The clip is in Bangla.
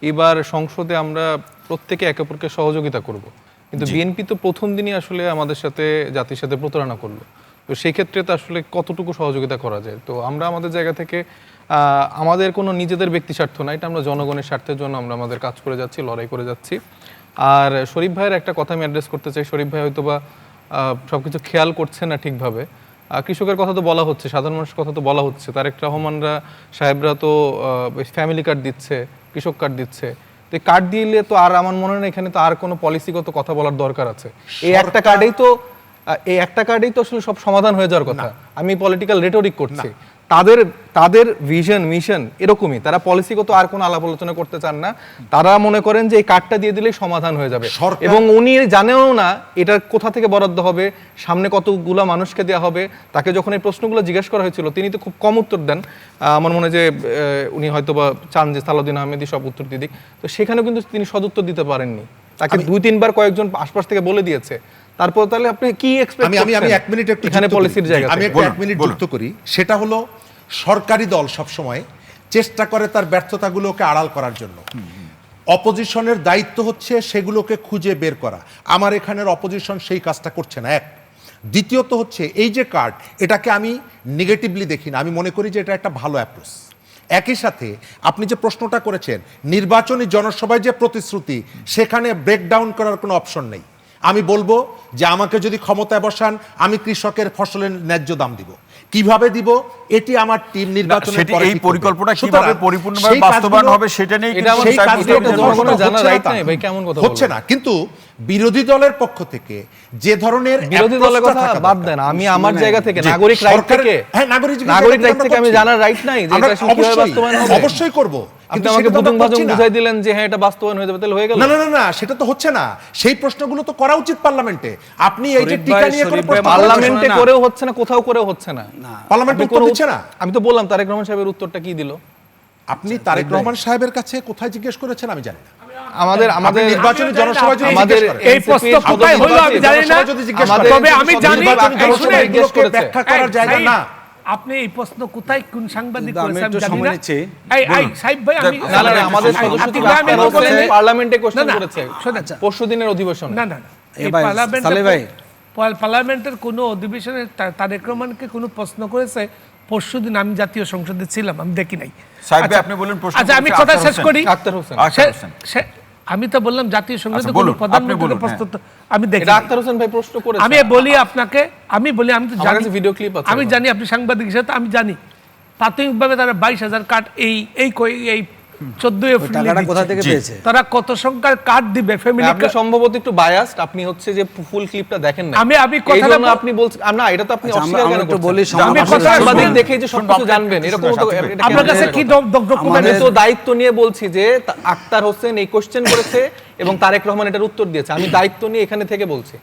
এবার সংসদে আমরা প্রত্যেকে একে অপরকে সহযোগিতা করব, কিন্তু বিএনপি তো প্রথম দিনই আসলে আমাদের সাথে জাতির সাথে প্রতারণা করলো। তো সেই ক্ষেত্রে তো আসলে কতটুকু সহযোগিতা করা যায়? তো আমরা আমাদের জায়গা থেকে আমাদের কোনো নিজেদের ব্যক্তি স্বার্থ না, এটা আমরা জনগণের স্বার্থের জন্য আমরা আমাদের কাজ করে যাচ্ছি, লড়াই করে যাচ্ছি। আর শরীফ ভাইয়ের একটা কথা আমি অ্যাড্রেস করতে চাই। শরীফ ভাই হয়তো বা সবকিছু খেয়াল করছে না ঠিকভাবে। কৃষকের কথা তো বলা হচ্ছে, সাধারণ মানুষের কথা তো বলা হচ্ছে, তারেক রহমানরা সাহেবরা তো ফ্যামিলি কার্ড দিচ্ছে, কৃষক কার্ড দিচ্ছে। তো এই কার্ড দিলে তো আর আমার মনে হয় না এখানে তো আর কোনো পলিসিগত কথা বলার দরকার আছে। এই একটা কার্ডেই তো আসলে সব সমাধান হয়ে যাওয়ার কথা। আমি পলিটিক্যাল রেটরিক করছি, তাদের ভিশন মিশন এরকমই, তারা পলিসিগত আর কোনো আলাপ আলোচনা করতে চান না। তারা মনে করেন যে এই কার্ডটা দিয়ে দিলেই সমাধান হয়ে যাবে, এবং উনি জানেও না এটা কোথা থেকে বরাদ্দ হবে, সামনে কতগুলো মানুষকে দেওয়া হবে। তাকে যখন এই প্রশ্নগুলো জিজ্ঞেস করা হয়েছিল তিনি তো খুব কম উত্তর দেন। আমার মনে হয় যে উনি হয়তো বা চান যে সালাউদ্দিন আহমেদই সব উত্তর দিয়ে দিক, তো সেখানেও কিন্তু তিনি সদুত্তর দিতে পারেননি। তাকে 2-3 বার কয়েকজন আশপাশ থেকে বলে দিয়েছে। তারপর তাহলে আপনি কি এক্সপেক্ট করছেন? আমি 1 মিনিট একটু এখানে পলিসির জায়গা আমি 1 মিনিট যুক্ত করি। সেটা হলো সরকারি দল সবসময় চেষ্টা করে তার ব্যর্থতাগুলোকে আড়াল করার জন্য। অপোজিশনের দায়িত্ব হচ্ছে সেগুলোকে খুঁজে বের করা। আমার এখানের অপোজিশন সেই কাজটা করছে না। এক, দ্বিতীয়ত হচ্ছে এই যে কার্ড, এটাকে আমি নেগেটিভলি দেখি না, আমি মনে করি যে এটা একটা ভালো অ্যাপ্রোচ। একই সাথে আপনি যে প্রশ্নটা করেছেন, নির্বাচনী জনসভায় যে প্রতিশ্রুতি, সেখানে ব্রেকডাউন করার কোনো অপশন নেই। আমি বলবো যে আমাকে যদি ক্ষমতায় বসান, আমি কৃষকের ফসলের ন্যায্য দাম দিব। কিভাবে দিব এটি আমার টিম নির্বাচনের পরে এই পরিকল্পনা কিভাবে পরিপূর্ণভাবে বাস্তবায়ন হবে সেটা নিয়ে হচ্ছে না। কিন্তু বিরোধী দলের পক্ষ থেকে যে ধরনের বিরোধী দলের কথা বাদ দেন, আমি আমার জায়গা থেকে নাগরিক রাইট থেকে আমি জানার রাইট নাই যে এটা কিভাবে বাস্তবায়ন হবে। অবশ্যই করব, কিন্তু আমাকে বুঝুন বুঝাই দিলেন যে হ্যাঁ এটা বাস্তবায়ন হয়ে যাবে, তাহলে হয়ে গেল। না না না, সেটা তো হচ্ছে না। সেই প্রশ্নগুলো তো করা উচিত পার্লামেন্টে। আপনি এই যে টিকা নিয়ে কোন প্রশ্ন পার্লামেন্টে করেও হচ্ছে না, কোথাও করেও হচ্ছে না, পার্লামেন্টে উত্তর দিচ্ছে না। আমি তো বললাম তারেক রহমান সাহেবের উত্তরটা কি দিল। আপনি তারেক রহমান সাহেবের কাছে কোথায় জিজ্ঞেস করেছেন আমি জানি না। আমাদের নির্বাচনী জনসভা যদি আমাদের এই প্রশ্ন কোথায় হলো আমি জানি না, তবে আমি জানি জনসভাগুলোকে ব্যাখ্যা করার জায়গা না। আপনি এই প্রশ্ন কোথায় কোন সাংবাদিক করেছেন আমি জানি না। এই সাহেব ভাই, আমি না আমাদের সদস্য পার্লামেন্টে কোশ্চেন করেছে পরশুদিনের অধিবেশনে। না পার্লামেন্টের কোনো অধিবেশনে তারেক রহমানকে কোনো প্রশ্ন করেছে পরশুদিন? আমি জাতীয় সংসদে ছিলাম, আমি দেখি নাই। আচ্ছা আমি কথা শেষ করি। আমি তো বললাম জাতীয় সংসদে কোনো প্রধানমন্ত্রীর প্রশ্ন আমি দেখি। আক্তার হোসেন ভাই প্রশ্ন করেছে। আমি বলি আপনাকে, আমি তো জানি, ভিডিও ক্লিপ আছে, আমি জানি আপনি সাংবাদিক হিসেবে, আমি জানি প্রাথমিকভাবে তারা 22,000 কার্ড এই 14 এপ্রিল কোথা থেকে পেয়েছে, তারা কত সংখ্যার কার্ড দিবে ফ্যামিলি। আপনি সম্ভবত একটু বায়াসড, আপনি হচ্ছে যে ফুল ক্লিপটা দেখেন না। আমি কথাটা আপনি বলছেন না, এটা তো আপনি অস্বীকার কেন করছেন? আমি সাংবাদিক দেখে যে সবকিছু জানবেন এরকম তো আপনার কাছে কি ডকুমেন্ট? আমি তো দায়িত্ব নিয়ে বলছি যে আক্তার হোসেন এই কোশ্চেন করেছে এবং তারেক রহমান এটার উত্তর দিয়েছে। আমি দায়িত্ব নিয়ে এখানে থেকে বলছি।